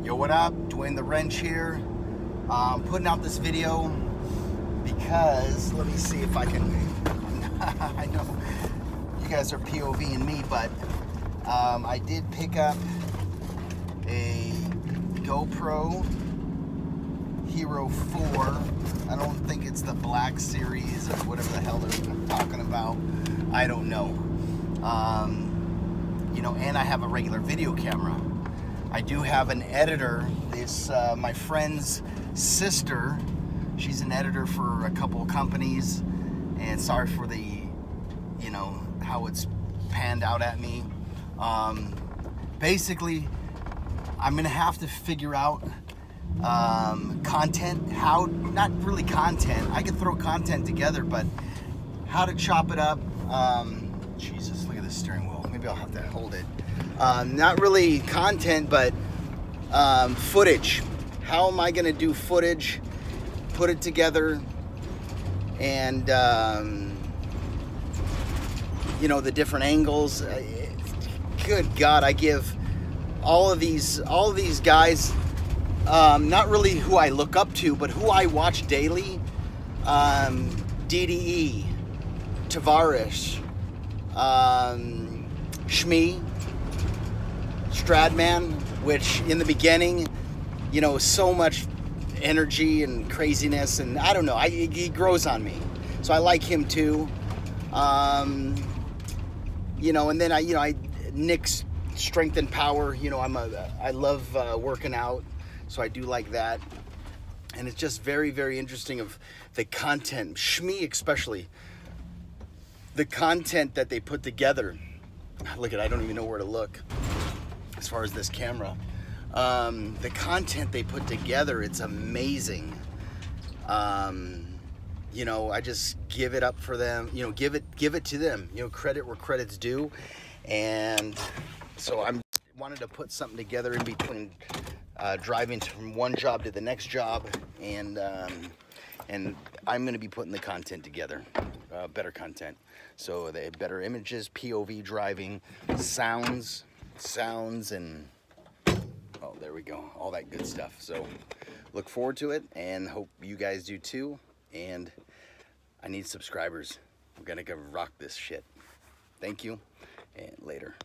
Yo, what up? Duane the Wrench here. Putting out this video because, let me see if I can, I know you guys are POVing me, but I did pick up a GoPro Hero 4. I don't think it's the Black Series or whatever the hell they're talking about. I don't know. You know, and I have a regular video camera. I do have an editor. This my friend's sister. She's an editor for a couple of companies, and sorry for the, you know, how it's panned out at me. Basically, I'm gonna have to figure out content, how, not really content, I can throw content together, but how to chop it up. Jesus, look at this steering wheel. Maybe I'll have to hold it. Not really content, but footage. How am I gonna do footage, put it together, and you know, the different angles. Good God, I give all of these guys, not really who I look up to, but who I watch daily. DDE, Tavares, Shmee, Stradman, which in the beginning, you know, so much energy and craziness, and I don't know, he grows on me, so I like him too. You know, and then Nick's Strength and Power. You know, I love working out, so I do like that, and it's just very, very interesting of the content. Shmee especially, the content that they put together. Look at, I don't even know where to look as far as this camera. The content they put together, it's amazing. You know, I just give it up for them. You know, give it to them. You know, credit where credit's due. And so I wanted to put something together in between driving from one job to the next job, and I'm going to be putting the content together, better content. So they have better images, POV driving, sounds, and oh, there we go, all that good stuff. So look forward to it, and hope you guys do too. And I need subscribers. We're gonna go rock this shit. Thank you, and later.